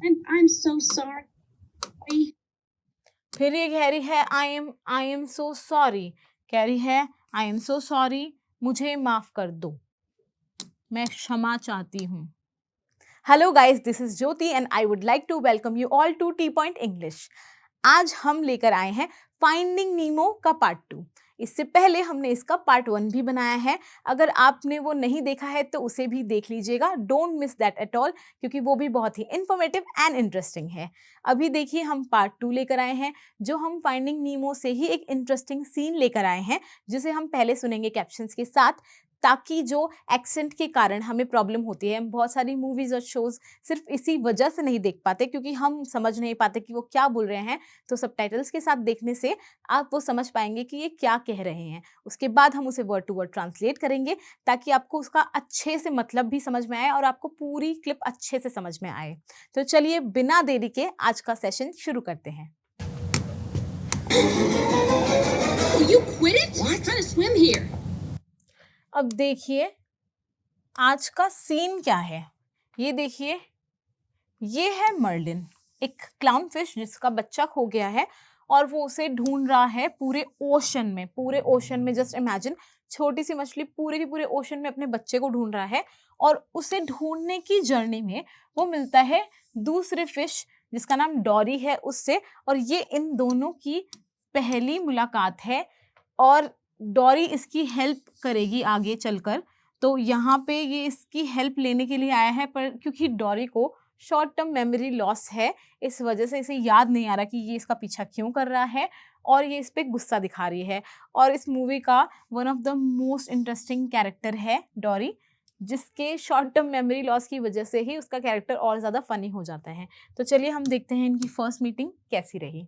I'm so sorry. फिर ये कह रही है आई एम सो सॉरी, कह रही है आई एम सो सॉरी, मुझे माफ कर दो, मैं क्षमा चाहती हूँ। Hello guys, this is Jyoti and I would like to welcome you all to T point English. आज हम लेकर आए हैं फाइंडिंग नीमो का पार्ट 2। इससे पहले हमने इसका पार्ट 1 भी बनाया है। अगर आपने वो नहीं देखा है तो उसे भी देख लीजिएगा, don't miss that at all, क्योंकि वो भी बहुत ही इंफॉर्मेटिव एंड इंटरेस्टिंग है। अभी देखिए हम पार्ट 2 लेकर आए हैं, जो हम फाइंडिंग नीमो से ही एक इंटरेस्टिंग सीन लेकर आए हैं, जिसे हम पहले सुनेंगे कैप्शंस के साथ, ताकि जो एक्सेंट के कारण हमें प्रॉब्लम होती है, हम बहुत सारी मूवीज और शोज सिर्फ इसी वजह से नहीं देख पाते क्योंकि हम समझ नहीं पाते कि वो क्या बोल रहे हैं, तो सबटाइटल्स के साथ देखने से आप वो समझ पाएंगे कि ये क्या कह रहे हैं। उसके बाद हम उसे वर्ड टू वर्ड ट्रांसलेट करेंगे ताकि आपको उसका अच्छे से मतलब भी समझ में आए और आपको पूरी क्लिप अच्छे से समझ में आए। तो चलिए बिना देरी के आज का सेशन शुरू करते हैं। You quit it? What? I'm trying to swim here. अब देखिए आज का सीन क्या है। ये देखिए, ये है मर्लिन, एक क्लाउन फिश जिसका बच्चा खो गया है और वो उसे ढूंढ रहा है पूरे ओशन में। पूरे ओशन में जस्ट इमेजिन, छोटी सी मछली पूरे के पूरे ओशन में अपने बच्चे को ढूंढ रहा है और उसे ढूंढने की जर्नी में वो मिलता है दूसरे फिश जिसका नाम डॉरी है उससे, और ये इन दोनों की पहली मुलाकात है और डॉरी इसकी हेल्प करेगी आगे चलकर। तो यहाँ पे ये इसकी हेल्प लेने के लिए आया है, पर क्योंकि डॉरी को शॉर्ट टर्म मेमोरी लॉस है, इस वजह से इसे याद नहीं आ रहा कि ये इसका पीछा क्यों कर रहा है और ये इस पे गुस्सा दिखा रही है। और इस मूवी का one of the most interesting character है डॉरी, जिसके शॉर्ट टर्म मेमोरी लॉस की वजह से ही उसका कैरेक्टर और ज़्यादा फनी हो जाता है। तो चलिए हम देखते हैं इनकी फर्स्ट मीटिंग कैसी रही।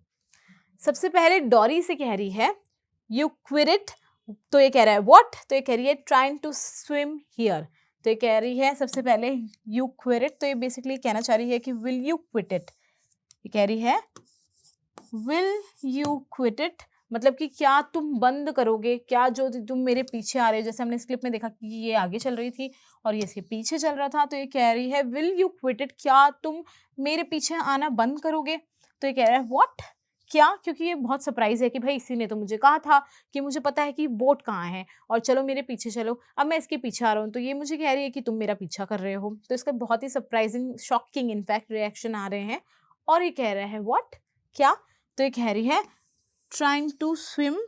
सबसे पहले डॉरी से कह रही है यू क्विट इट, तो ये कह रहा है व्हाट, तो ये कह रही है ट्राइंग टू स्विम हियर। तो ये कह रही है सबसे पहले यू क्विट इट, तो ये बेसिकली कहना चाह रही है कि विल यू क्विट इट। ये कह रही है विल यू क्विट इट, मतलब कि क्या तुम बंद करोगे, क्या जो तुम मेरे पीछे आ रहे हो। जैसे हमने इस क्लिप में देखा कि ये आगे चल रही थी और ये इसके पीछे चल रहा था, तो ये कह रही है विल यू क्विट इट, क्या तुम मेरे पीछे आना बंद करोगे। तो ये कह रहा है व्हाट, क्या, क्योंकि ये बहुत सरप्राइज है कि भाई इसी ने तो मुझे कहा था कि मुझे पता है कि बोट कहाँ है और चलो मेरे पीछे चलो, अब मैं इसके पीछे आ रहा हूँ तो ये मुझे कह रही है कि तुम मेरा पीछा कर रहे हो। तो इसका बहुत ही सरप्राइजिंग, शॉकिंग इनफैक्ट रिएक्शन आ रहे हैं और ये कह रहा है व्हाट, क्या। तो ये कह रही है ट्राइंग टू स्विम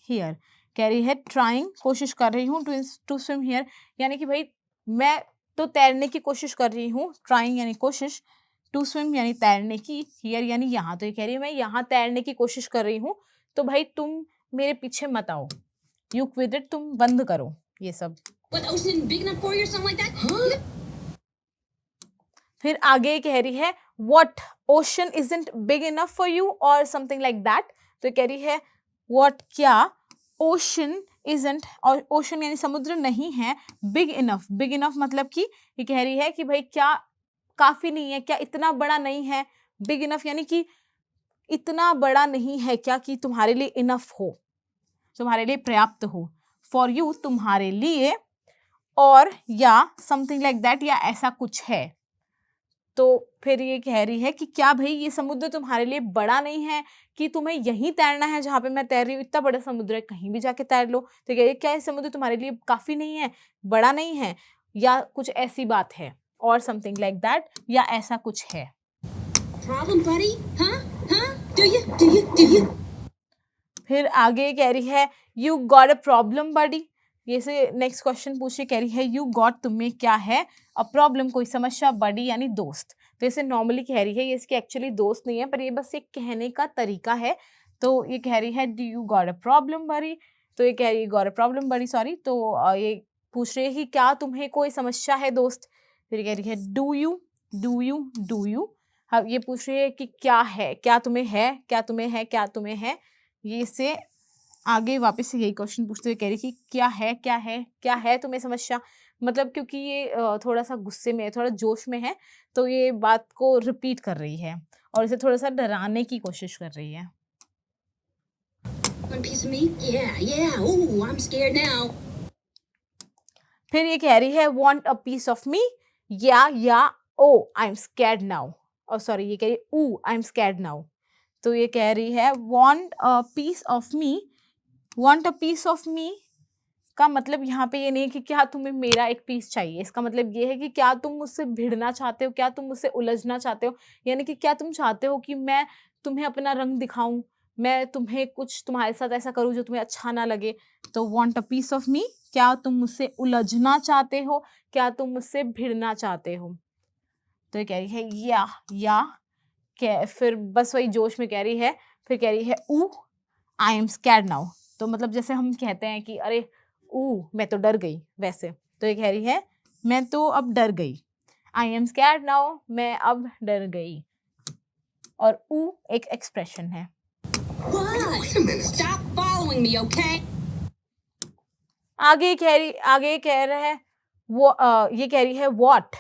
हियर, कह रही है ट्राइंग, कोशिश कर रही हूँ, टू स्विम हियर यानी कि भाई मैं तो तैरने की कोशिश कर रही हूँ, ट्राइंग यानी कोशिश, टू स्विम यानी तैरने की, हियर यानी यहाँ। तो ये कह रही है मैं यहाँ तैरने की कोशिश कर रही हूँ, तो भाई तुम मेरे पीछे मत आओ, यू क्विट इट, तुम बंद करो ये सब। What, the ocean big enough for you or something like that? Huh? फिर आगे कह रही है what ocean isn't big enough for you और समथिंग लाइक दैट। तो कह रही है व्हाट, क्या ओशन इजंट, और ओशन यानी समुद्र नहीं है, बिग इनफ मतलब कि ये कह रही है कि भाई क्या काफी नहीं है, क्या इतना बड़ा नहीं है, बिग इनफ यानी कि इतना बड़ा नहीं है क्या कि तुम्हारे लिए इनफ हो, तुम्हारे लिए पर्याप्त हो, फॉर यू तुम्हारे लिए, और या समथिंग लाइक दैट या ऐसा कुछ है। तो फिर ये कह रही है कि क्या भाई ये समुद्र तुम्हारे लिए बड़ा नहीं है कि तुम्हें यहीं तैरना है जहाँ पे मैं तैर रही हूँ, इतना बड़ा समुद्र है कहीं भी जाके तैर लो। तो कह रही है क्या ये समुद्र तुम्हारे लिए काफी नहीं है, बड़ा नहीं है, या कुछ ऐसी बात है, और समथिंग लाइक दैट, या ऐसा कुछ है। Problem, buddy? Huh? Huh? Do you? फिर आगे कह रही है यू गॉट अ प्रॉब्लम बडी, ये से नेक्स्ट क्वेश्चन पूछ रही, कह रही है यू गॉट तुम्हें क्या है, अ प्रॉब्लम कोई समस्या, बडी यानी दोस्त। तो इसे नॉर्मली कह रही है, ये इसकी एक्चुअली दोस्त नहीं है पर ये बस एक कहने का तरीका है। तो ये कह रही है do you got a problem buddy, तो ये कह रही है got a problem buddy, sorry. तो ये पूछ रही है कि क्या तुम्हें कोई समस्या है दोस्त। फिर कह रही है डू यू, हाँ ये पूछ रही है कि क्या है, क्या तुम्हें है, क्या तुम्हें है, क्या तुम्हें है। ये से आगे वापस से यही क्वेश्चन पूछते हुए कह रही कि क्या है तुम्हें समस्या, मतलब क्योंकि ये थोड़ा सा गुस्से में है, थोड़ा जोश में है, तो ये बात को रिपीट कर रही है और इसे थोड़ा सा डराने की कोशिश कर रही है। Want a piece of me? Yeah. Ooh, I'm scared now. फिर ये कह रही है want a piece of me, या ओ आई एम स्कैर्ड नाउ, और सॉरी ये कह रही है ऊ आई एम स्कैर्ड नाउ। तो ये कह रही है want a piece of me, want a piece of me का मतलब यहाँ पे ये नहीं है कि क्या तुम्हें मेरा एक पीस चाहिए, इसका मतलब ये है कि क्या तुम मुझसे भिड़ना चाहते हो, क्या तुम मुझसे उलझना चाहते हो, यानी कि क्या तुम चाहते हो कि मैं तुम्हें अपना रंग दिखाऊं, मैं तुम्हें कुछ तुम्हारे साथ ऐसा करूं जो तुम्हें अच्छा ना लगे। तो want a piece of me, क्या तुम मुझसे उलझना चाहते हो, क्या तुम मुझसे भिड़ना चाहते हो। तो ये कह रही है या फिर बस वही जोश में कह रही है, फिर कह रही है ऊ आई एम स्कैर्ड नाउ। तो मतलब जैसे हम कहते हैं कि अरे मैं तो डर गई, वैसे। तो ये कह रही है मैं तो अब डर गई, आई एम स्कैर्ड नाउ, मैं अब डर गई। और एक एक्सप्रेशन है। What? Wait a minute. Stop following me, okay? आगे कह रहा है वो ये कह रही है व्हाट,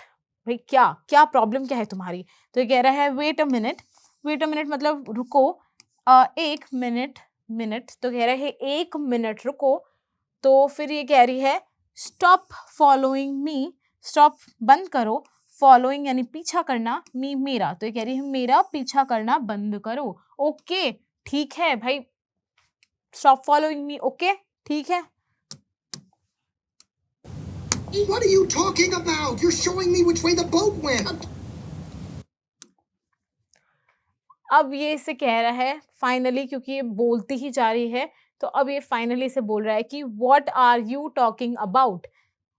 भाई क्या क्या प्रॉब्लम क्या है तुम्हारी। तो ये कह रहा है wait a minute, wait a minute मतलब रुको, एक मिनट, मिनट तो कह रहा है एक मिनट रुको। तो फिर ये कह रही है स्टॉप फॉलोइंग मी, स्टॉप बंद करो, फॉलोइंग यानी पीछा करना, मी मेरा। तो ये कह रही है मेरा पीछा करना बंद करो। ओके ठीक है भाई, स्टॉप फॉलोइंग मी, ओके ठीक है। What are you talking about? You're showing me which way the boat went. अब ये इसे कह रहा है फाइनली, क्योंकि ये बोलती ही जा रही है, तो अब ये फाइनली इसे बोल रहा है कि what are you talking about,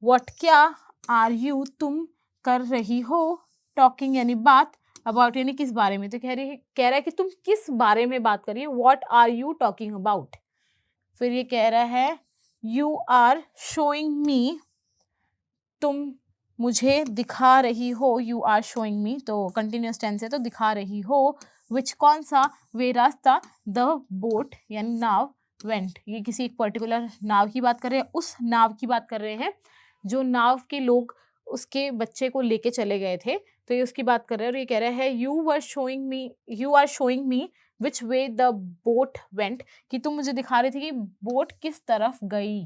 what क्या, आर यू तुम कर रही हो, टॉकिंग यानी बात, अबाउट यानी किस बारे में। तो कह रहा है कि तुम किस बारे में बात कर रही हो, what are you talking about. फिर ये कह रहा है यू आर शोइंग मी, तुम मुझे दिखा रही हो, यू आर शोइंग मी तो कंटिन्यूअस टेंस है, तो दिखा रही हो, विच कौन सा, वे रास्ता, द बोट यानी नाव, वेंट ये किसी एक पर्टिकुलर नाव की बात कर रहे हैं, उस नाव की बात कर रहे हैं जो नाव के लोग उसके बच्चे को लेके चले गए थे, तो ये उसकी बात कर रहे हैं। और ये कह रहा है you are showing me which way the boat went, कि तुम मुझे दिखा रही थी कि बोट किस तरफ गई,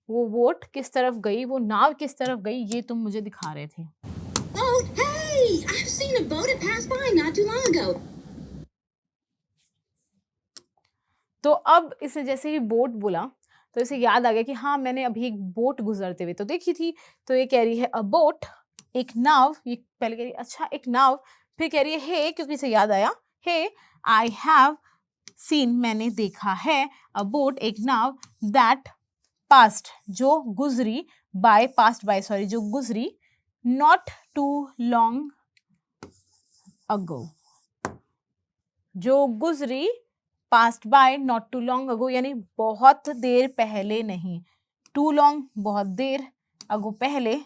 वो बोट किस तरफ गई, वो नाव किस तरफ गई, ये तुम मुझे दिखा रहे थे। Boat? Hey! I've seen a boat. It passed by not too long ago. तो अब इसे जैसे ही बोट बोला तो इसे याद आ गया कि हाँ मैंने अभी एक बोट गुजरते हुए तो देखी थी। तो ये कह रही है अ बोट, एक नाव, ये पहले कह रही है अच्छा एक नाव, फिर कह रही है हे, क्योंकि इसे याद आया, हे आई हैव सीन, मैंने देखा है, अ बोट एक नाव, दैट पास्ट जो गुजरी, बाय पास्ट बाय सॉरी जो गुजरी, नॉट टू लॉन्ग अगो, जो गुजरी, passed by, not too long ago यानी बहुत देर पहले नहीं, टू लॉन्ग बहुत देर, अगो पहले,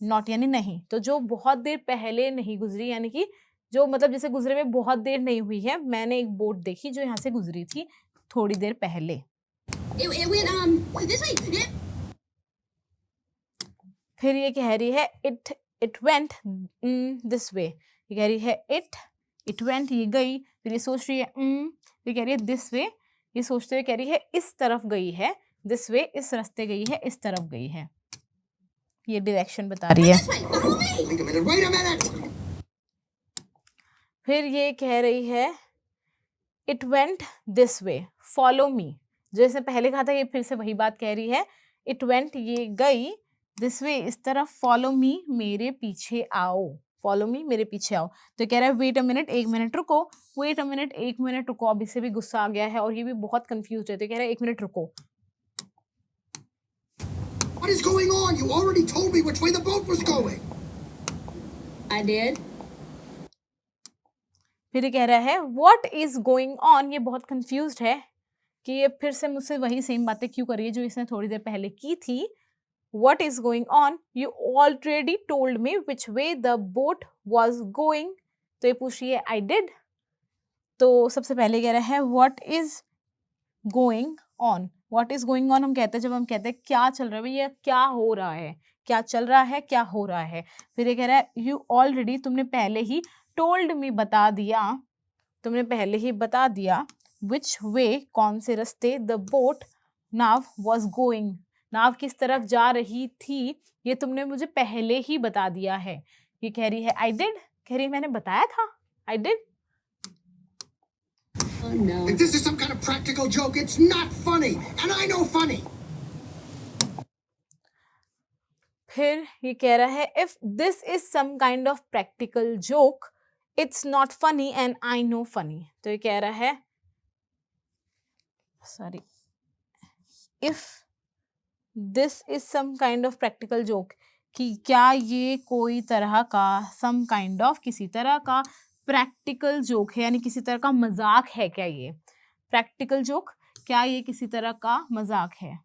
नॉट यानी नहीं, तो जो बहुत देर पहले नहीं गुजरी यानी कि जो मतलब जैसे गुजरे में बहुत देर नहीं हुई है, मैंने एक बोट देखी जो यहाँ से गुजरी थी थोड़ी देर पहले। It went this way. फिर ये कह रही है इट वेंट दिस वे, ये कह रही है इट वेंट ये गई, फिर ये सोच रही है ये कह रही है दिस वे, ये सोचते हुए कह रही है इस तरफ गई है, दिस वे इस रास्ते गई है, इस तरफ गई है, ये डायरेक्शन बता रही है। This way. Follow me. Wait a minute, wait a minute! फिर ये कह रही है it went this way, follow me, जैसे पहले कहा था ये फिर से वही बात कह रही है, इट वेंट ये गई, दिस वे इस तरफ, फॉलो मी मेरे पीछे आओ, फॉलो मी मेरे पीछे आओ। तो कह रहा है वेट अ मिनट, एक मिनट रुको, वेट अ मिनट, एक मिनट रुको। अब इसे भी गुस्सा आ गया है और ये भी बहुत कंफ्यूज है, तो कह रहा है एक मिनट रुको। What is going on? You already told me which way the boat was going. I did. फिर ये कह रहा है व्हाट इज गोइंग ऑन, ये बहुत कंफ्यूज्ड है कि ये फिर से मुझसे वही सेम बातें क्यों कर रही है जो इसने थोड़ी देर पहले की थी। What is going on? You already told me which way the boat was going. तो ये पूछ रही है I did. तो सबसे पहले कह रहा है what is going on. What is going on हम कहते हैं जब हम कहते हैं क्या चल रहा है, भैया क्या हो रहा है, क्या चल रहा है, क्या हो रहा है। फिर ये कह रहा है you already, तुमने पहले ही, told me बता दिया, तुमने पहले ही बता दिया, which way कौन से रास्ते, the boat now was going नाव किस तरफ जा रही थी ये तुमने मुझे पहले ही बता दिया है। ये कह रही है आई डिड, कह रही है मैंने बताया था, I did. Oh no. If this is some kind of practical joke, it's not funny. And I know funny. फिर ये कह रहा है if this is some kind of practical joke it's not funny and I know funny. तो ये कह रहा है sorry, if this is some kind of practical joke, कि क्या ये कोई तरह का सम काइंड ऑफ किसी तरह का प्रैक्टिकल जोक है, यानी किसी तरह का मजाक है क्या ये प्रैक्टिकल जोक, क्या ये किसी तरह का मजाक है।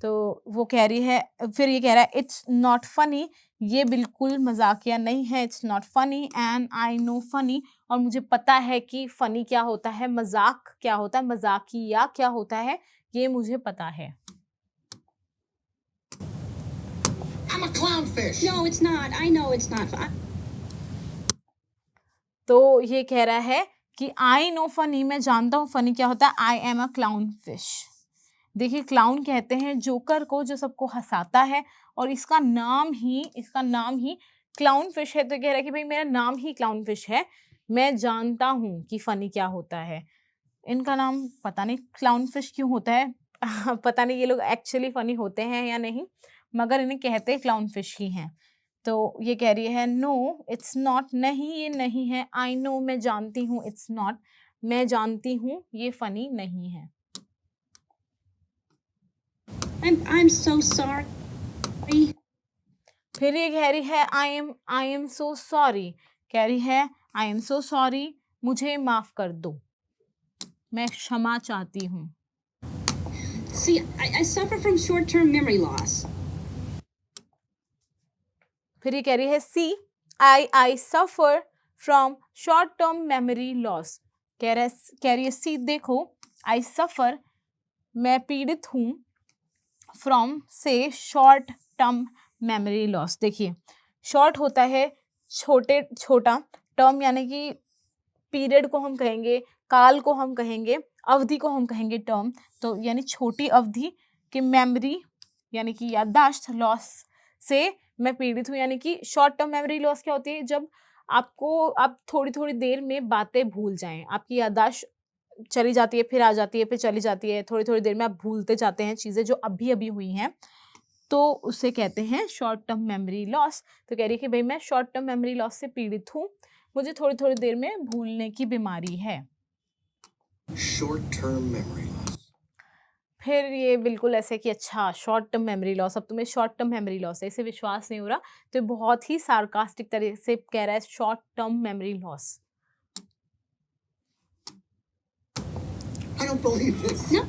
तो वो कह रही है, फिर ये कह रहा है इट्स नॉट फनी, ये बिल्कुल मजाकिया नहीं है, it's not funny and I know funny, और मुझे पता है कि फनी क्या होता है, मजाक क्या होता है, मजाकिया क्या होता है, ये मुझे पता है। I'm a clownfish. No, it's not. I know it's not. तो ये कह रहा है कि आई नो फनी, मैं जानता हूँ फनी क्या होता है, I am a clown fish. देखिए क्लाउन कहते हैं जोकर को जो सबको हंसाता है, और इसका नाम ही क्लाउन फिश है। तो कह रहा है कि भाई मेरा नाम ही क्लाउन फिश है, मैं जानता हूँ कि फनी क्या होता है। इनका नाम पता नहीं क्लाउन फिश क्यों होता है पता नहीं ये लोग एक्चुअली फनी होते हैं या नहीं, मगर इन्हें कहते क्लाउन फिश ही हैं। तो ये कह रही है नो इट्स नॉट, नहीं ये नहीं है, आई नो मैं जानती हूँ, इट्स नॉट मैं जानती हूँ ये फनी नहीं है। I'm so sorry. फिर ये कह रही है आई एम सो सॉरी, कह रही है आई एम सो सॉरी, मुझे माफ कर दो, मैं क्षमा चाहती हूँ। See, I suffer from short-term memory loss. फिर ये कह रही है see I suffer from short term memory loss, कह रही है सी देखो, आई सफर मैं पीड़ित हूँ, फ्रॉम से शॉर्ट टर्म मेमोरी लॉस। देखिए शॉर्ट होता है छोटा, टर्म यानी कि पीरियड को हम कहेंगे, काल को हम कहेंगे, अवधि को हम कहेंगे टर्म, तो यानी छोटी अवधि की मेमोरी यानी कि याददाश्त लॉस से मैं पीड़ित हूँ। यानी कि शॉर्ट टर्म मेमोरी लॉस क्या होती है, जब आप थोड़ी देर में बातें भूल जाएं, आपकी याददाश्त चली जाती है फिर आ जाती है फिर चली जाती है, थोड़ी देर में आप भूलते जाते हैं चीज़ें जो अभी हुई हैं, तो उसे कहते हैं शॉर्ट टर्म मेमोरी लॉस। तो कह रही है कि भाई मैं शॉर्ट टर्म मेमोरी लॉस से पीड़ित हूँ, मुझे थोड़ी देर में भूलने की बीमारी है। Short term memory loss. फिर ये बिल्कुल ऐसे कि अच्छा शॉर्ट टर्म मेमोरी लॉस, अब तुम्हें शॉर्ट टर्म मेमोरी लॉस है, इसे विश्वास नहीं हो रहा, तो ये बहुत ही सार्कास्टिक तरीके से कह रहा है short term memory loss. I don't believe this. No.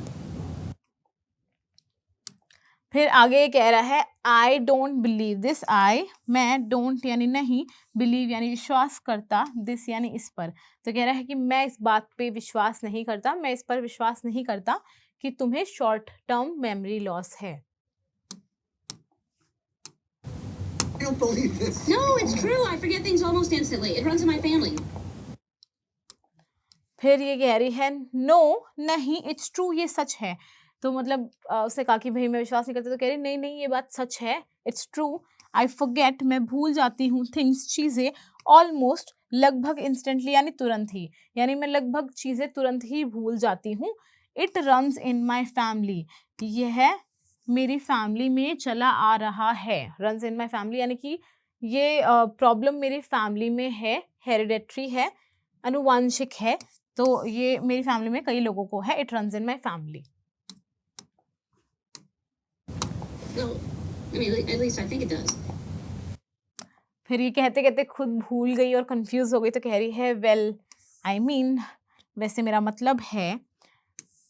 फिर आगे कह रहा है आई डोंट बिलीव दिस, आई मैं, डोंट यानी नहीं, बिलीव यानी विश्वास करता, दिस यानी इस पर। तो कह रहा है कि मैं इस बात पे विश्वास नहीं करता, मैं इस पर विश्वास नहीं करता कि तुम्हें शॉर्ट टर्म मेमोरी लॉस है। I don't believe this. No, it's true. I forget things almost instantly. It runs in my family. फिर ये कह रही है नो नहीं, इट्स ट्रू ये सच है। तो मतलब उसने कहा कि भाई मैं विश्वास नहीं करती, तो कह रही नहीं ये बात सच है, इट्स ट्रू। आई फॉरगेट मैं भूल जाती हूँ, थिंग्स चीज़ें, ऑलमोस्ट लगभग इंस्टेंटली यानी तुरंत ही, यानी मैं लगभग चीज़ें तुरंत ही भूल जाती हूँ। It runs in my family, यह मेरी फैमिली में चला आ रहा है। रन्स इन माई फैमिली यानी कि ये प्रॉब्लम मेरी फैमिली में है, हेरिडेटरी है, अनुवांशिक है, तो ये मेरी फैमिली में कई लोगों को है। It runs in my family. Well, I mean, at least I think it does. फिर ये कहते कहते खुद भूल गई और कंफ्यूज हो गई, तो कह रही है वेल आई मीन वैसे मेरा मतलब है,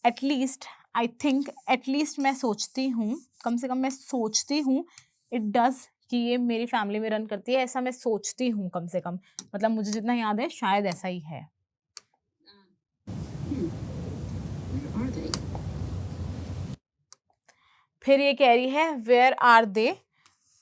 एटलीस्ट आई थिंक, एटलीस्ट मैं सोचती हूँ, कम से कम मैं सोचती हूँ, इट डज कि ये मेरी फैमिली में रन करती है, ऐसा मैं सोचती हूँ कम से कम, मतलब मुझे जितना याद है शायद ऐसा ही है। Where are they? फिर ये कह रही है वेयर आर दे,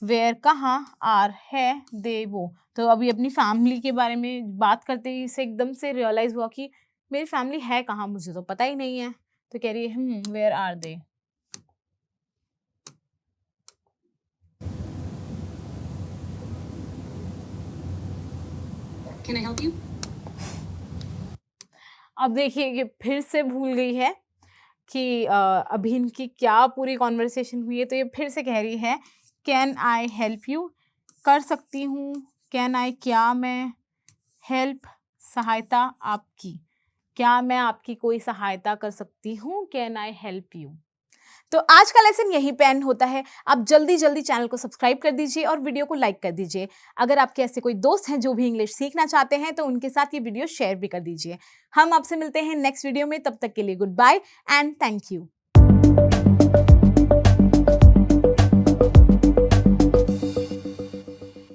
वेयर कहाँ, आर है, दे वो। तो अभी अपनी फैमिली के बारे में बात करते ही इसे एकदम से रियलाइज हुआ कि मेरी फैमिली है कहाँ, मुझे तो पता ही नहीं है। तो कह रही है where are they. Can I help you? अब देखिए ये फिर से भूल गई है कि अभी इनकी क्या पूरी कॉन्वर्सेशन हुई है, तो ये फिर से कह रही है कैन आई हेल्प यू, कर सकती हूँ, कैन आई क्या मैं, हेल्प सहायता आपकी, क्या मैं आपकी कोई सहायता कर सकती हूँ, कैन आई हेल्प यू। तो आज का लेसन यहीं पे एंड होता है। आप जल्दी जल्दी चैनल को सब्सक्राइब कर दीजिए और वीडियो को लाइक कर दीजिए। अगर आपके ऐसे कोई दोस्त हैं जो भी इंग्लिश सीखना चाहते हैं तो उनके साथ ये वीडियो शेयर भी कर दीजिए। हम आपसे मिलते हैं नेक्स्ट वीडियो में, तब तक के लिए goodbye and thank you.